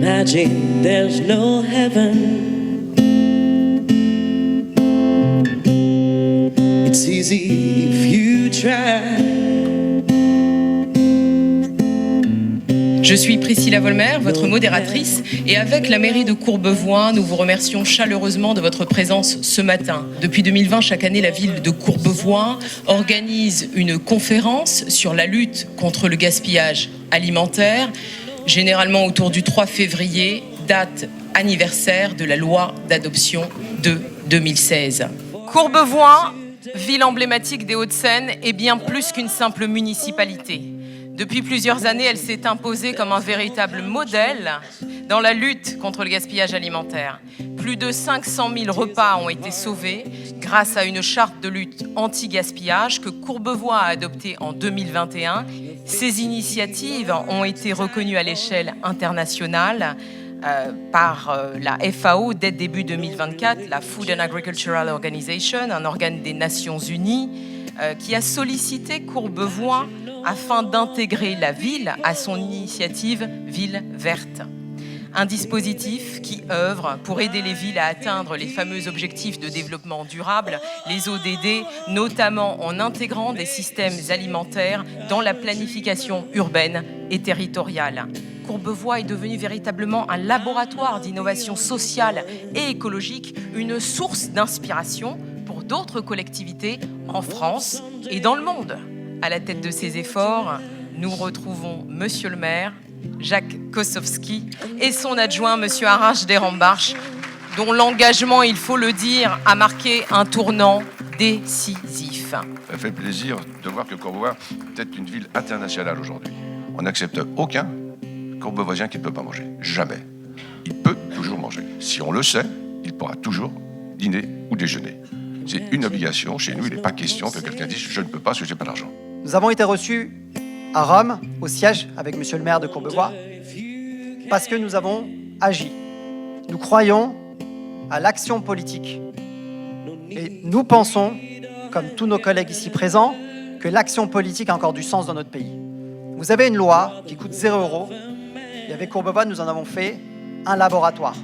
imagine there's no heaven. It's easy if you try. Je suis Priscilla Volmer, votre modératrice, et avec la mairie de Courbevoie, nous vous remercions chaleureusement de votre présence ce matin. Depuis 2020, chaque année, la ville de Courbevoie organise une conférence sur la lutte contre le gaspillage alimentaire, généralement autour du 3 février, date anniversaire de la loi d'adoption de 2016. Courbevoie, ville emblématique des Hauts-de-Seine, est bien plus qu'une simple municipalité. Depuis plusieurs années, elle s'est imposée comme un véritable modèle dans la lutte contre le gaspillage alimentaire. Plus de 500 000 repas ont été sauvés grâce à une charte de lutte anti-gaspillage que Courbevoie a adoptée en 2021. Ces initiatives ont été reconnues à l'échelle internationale par la FAO dès début 2024, la Food and Agricultural Organization, un organe des Nations Unies, qui a sollicité Courbevoie afin d'intégrer la ville à son initiative Ville Verte. Un dispositif qui œuvre pour aider les villes à atteindre les fameux objectifs de développement durable, les ODD, notamment en intégrant des systèmes alimentaires dans la planification urbaine et territoriale. Courbevoie est devenu véritablement un laboratoire d'innovation sociale et écologique, une source d'inspiration pour d'autres collectivités en France et dans le monde. À la tête de ces efforts, nous retrouvons Monsieur le maire, Jacques Kosowski, et son adjoint, Monsieur Arash Derambarch, dont l'engagement, il faut le dire, a marqué un tournant décisif. Ça fait plaisir de voir que Courbevoie est peut-être une ville internationale aujourd'hui. On n'accepte aucun Courbevoisien qui ne peut pas manger. Jamais. Il peut toujours manger. Si on le sait, il pourra toujours dîner ou déjeuner. C'est une obligation. Chez nous, il n'est pas question que quelqu'un dise « je ne peux pas parce que je n'ai pas d'argent ». Nous avons été reçus à Rome, au siège, avec Monsieur le maire de Courbevoie, parce que nous avons agi. Nous croyons à l'action politique. Et nous pensons, comme tous nos collègues ici présents, que l'action politique a encore du sens dans notre pays. Vous avez une loi qui coûte 0 €. Et avec Courbevoie, nous en avons fait un laboratoire.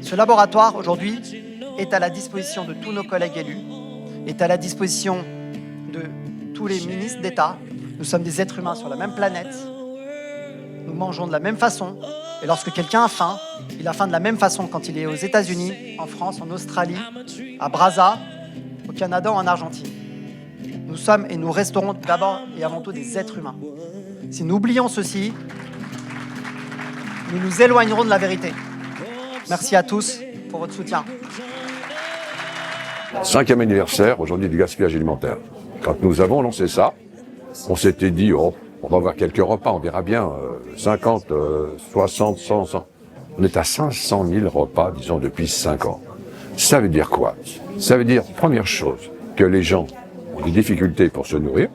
Ce laboratoire, aujourd'hui, est à la disposition de tous nos collègues élus, est à la disposition de tous les ministres d'État. Nous sommes des êtres humains sur la même planète. Nous mangeons de la même façon. Et lorsque quelqu'un a faim, il a faim de la même façon quand il est aux États-Unis, en France, en Australie, à Brazza, au Canada ou en Argentine. Nous sommes et nous resterons d'abord et avant tout des êtres humains. Si nous oublions ceci, nous nous éloignerons de la vérité. Merci à tous pour votre soutien. 5e anniversaire aujourd'hui du gaspillage alimentaire. Quand nous avons lancé ça, on s'était dit, oh, on va avoir quelques repas, on verra bien, 50, 60, 100. On est à 500 000 repas, disons, depuis 5 ans. Ça veut dire quoi? Ça veut dire, première chose, que les gens ont des difficultés pour se nourrir.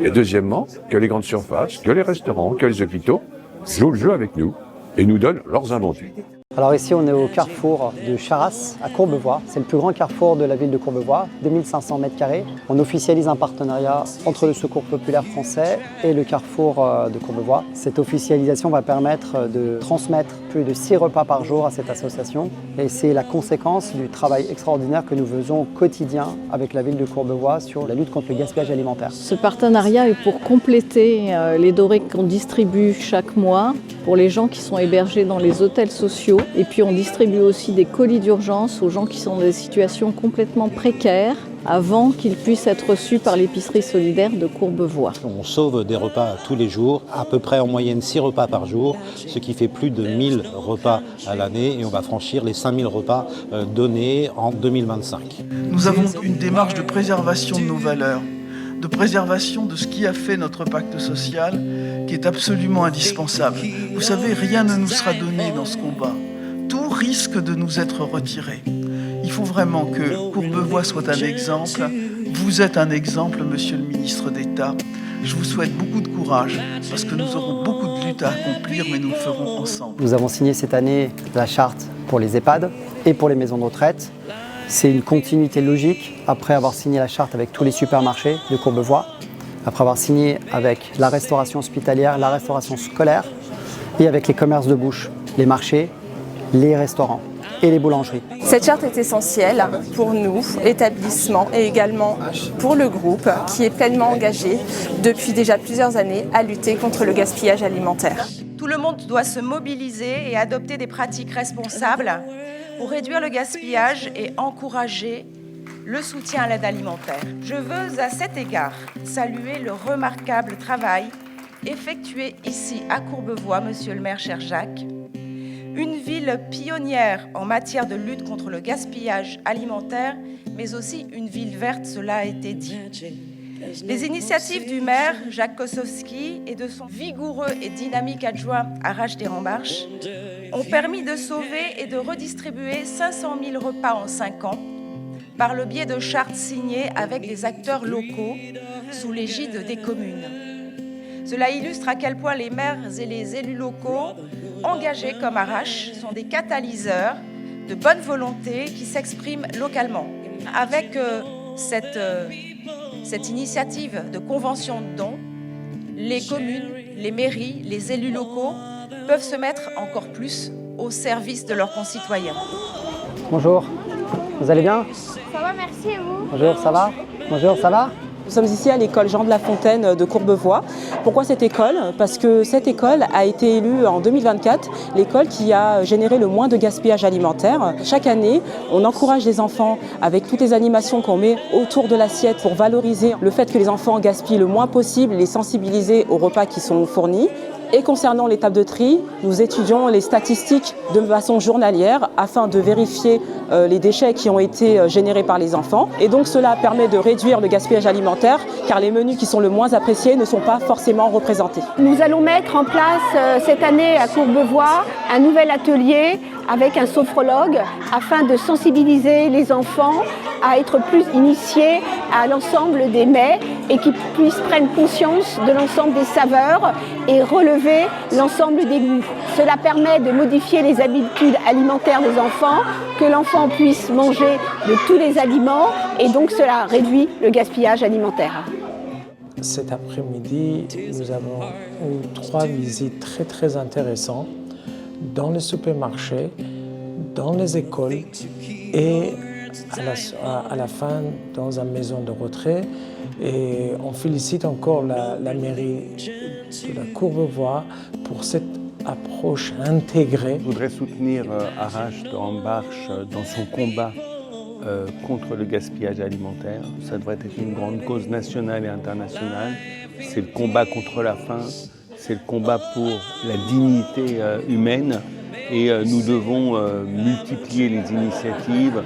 Et deuxièmement, que les grandes surfaces, que les restaurants, que les hôpitaux jouent le jeu avec nous et nous donnent leurs invendus. Alors ici, on est au carrefour de Charras, à Courbevoie. C'est le plus grand carrefour de la ville de Courbevoie, 2500 m². On officialise un partenariat entre le Secours populaire français et le carrefour de Courbevoie. Cette officialisation va permettre de transmettre plus de 6 repas par jour à cette association. Et c'est la conséquence du travail extraordinaire que nous faisons au quotidien avec la ville de Courbevoie sur la lutte contre le gaspillage alimentaire. Ce partenariat est pour compléter les denrées qu'on distribue chaque mois pour les gens qui sont hébergés dans les hôtels sociaux. Et puis on distribue aussi des colis d'urgence aux gens qui sont dans des situations complètement précaires avant qu'ils puissent être reçus par l'épicerie solidaire de Courbevoie. On sauve des repas tous les jours, à peu près en moyenne 6 repas par jour, ce qui fait plus de 1000 repas à l'année et on va franchir les 5000 repas donnés en 2025. Nous avons une démarche de préservation de nos valeurs, de préservation de ce qui a fait notre pacte social, qui est absolument indispensable. Vous savez, rien ne nous sera donné dans ce combat. Tout risque de nous être retiré. Il faut vraiment que Courbevoie soit un exemple. Vous êtes un exemple, monsieur le ministre d'État. Je vous souhaite beaucoup de courage, parce que nous aurons beaucoup de luttes à accomplir, mais nous le ferons ensemble. Nous avons signé cette année la charte pour les EHPAD et pour les maisons de retraite. C'est une continuité logique après avoir signé la charte avec tous les supermarchés de Courbevoie, après avoir signé avec la restauration hospitalière, la restauration scolaire et avec les commerces de bouche, les marchés, les restaurants et les boulangeries. Cette charte est essentielle pour nous, établissement, et également pour le groupe qui est pleinement engagé depuis déjà plusieurs années à lutter contre le gaspillage alimentaire. Tout le monde doit se mobiliser et adopter des pratiques responsables pour réduire le gaspillage et encourager le soutien à l'aide alimentaire. Je veux à cet égard saluer le remarquable travail effectué ici à Courbevoie, Monsieur le maire, cher Jacques, une ville pionnière en matière de lutte contre le gaspillage alimentaire, mais aussi une ville verte, cela a été dit. Les initiatives du maire Jacques Kosowski et de son vigoureux et dynamique adjoint Arash Desrambarches ont permis de sauver et de redistribuer 500 000 repas en 5 ans par le biais de chartes signées avec des acteurs locaux sous l'égide des communes. Cela illustre à quel point les maires et les élus locaux engagés comme Arash sont des catalyseurs de bonne volonté qui s'expriment localement. Avec cette initiative de convention de dons, les communes, les mairies, les élus locaux peuvent se mettre encore plus au service de leurs concitoyens. Bonjour, vous allez bien? Ça va, merci, et vous? Bonjour, ça va? Bonjour, ça va? Nous sommes ici à l'école Jean de La Fontaine de Courbevoie. Pourquoi cette école? Parce que cette école a été élue en 2024 l'école qui a généré le moins de gaspillage alimentaire. Chaque année, on encourage les enfants avec toutes les animations qu'on met autour de l'assiette pour valoriser le fait que les enfants gaspillent le moins possible, les sensibiliser aux repas qui sont fournis. Et concernant l'étape de tri, nous étudions les statistiques de façon journalière afin de vérifier les déchets qui ont été générés par les enfants. Et donc cela permet de réduire le gaspillage alimentaire car les menus qui sont le moins appréciés ne sont pas forcément représentés. Nous allons mettre en place cette année à Courbevoie un nouvel atelier avec un sophrologue afin de sensibiliser les enfants à être plus initiés à l'ensemble des mets et qu'ils puissent prendre conscience de l'ensemble des saveurs et relever l'ensemble des goûts. Cela permet de modifier les habitudes alimentaires des enfants, que l'enfant puisse manger de tous les aliments et donc cela réduit le gaspillage alimentaire. Cet après-midi, nous avons eu 3 visites très intéressantes dans les supermarchés, dans les écoles et à la fin dans une maison de retrait. Et on félicite encore la mairie de la Courbevoie pour cette approche intégrée. Je voudrais soutenir Arash Desrambarches dans son combat contre le gaspillage alimentaire. Ça devrait être une grande cause nationale et internationale. C'est le combat contre la faim, c'est le combat pour la dignité humaine et nous devons multiplier les initiatives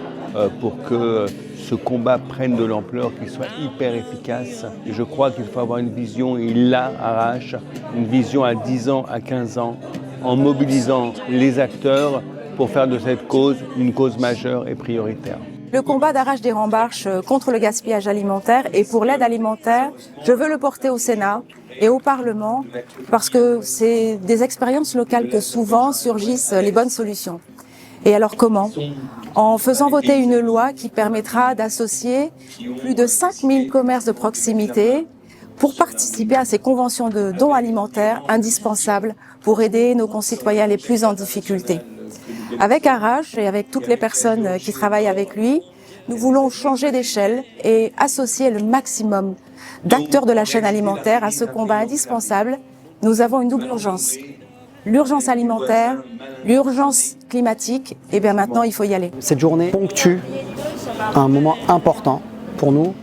pour que ce combat prenne de l'ampleur, qu'il soit hyper efficace. Et je crois qu'il faut avoir une vision, et il l'a, Arash, une vision à 10 ans, à 15 ans, en mobilisant les acteurs pour faire de cette cause une cause majeure et prioritaire. Le combat d'Arash Desrambarches contre le gaspillage alimentaire et pour l'aide alimentaire, je veux le porter au Sénat et au Parlement parce que c'est des expériences locales que souvent surgissent les bonnes solutions. Et alors comment? En faisant voter une loi qui permettra d'associer plus de 5000 commerces de proximité pour participer à ces conventions de dons alimentaires indispensables pour aider nos concitoyens les plus en difficulté. Avec Arash et avec toutes les personnes qui travaillent avec lui, nous voulons changer d'échelle et associer le maximum d'acteurs de la chaîne alimentaire à ce combat indispensable. Nous avons une double urgence. L'urgence alimentaire, l'urgence climatique, et bien maintenant il faut y aller. Cette journée ponctue un moment important pour nous,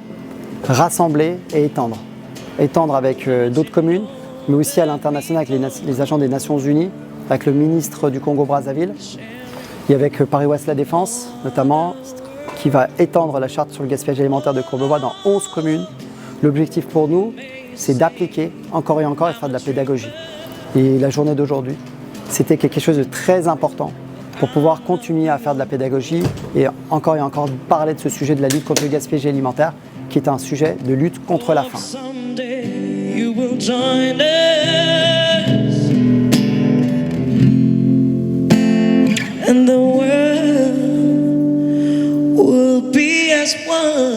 rassembler et étendre. Étendre avec d'autres communes, mais aussi à l'international avec les agents des Nations Unies, avec le ministre du Congo-Brazzaville, et avec Paris-Ouest La Défense notamment, qui va étendre la charte sur le gaspillage alimentaire de Courbevoie dans 11 communes. L'objectif pour nous, c'est d'appliquer encore et encore et faire de la pédagogie. Et la journée d'aujourd'hui, c'était quelque chose de très important pour pouvoir continuer à faire de la pédagogie et encore parler de ce sujet de la lutte contre le gaspillage alimentaire, qui est un sujet de lutte contre la faim. And the world will be as one.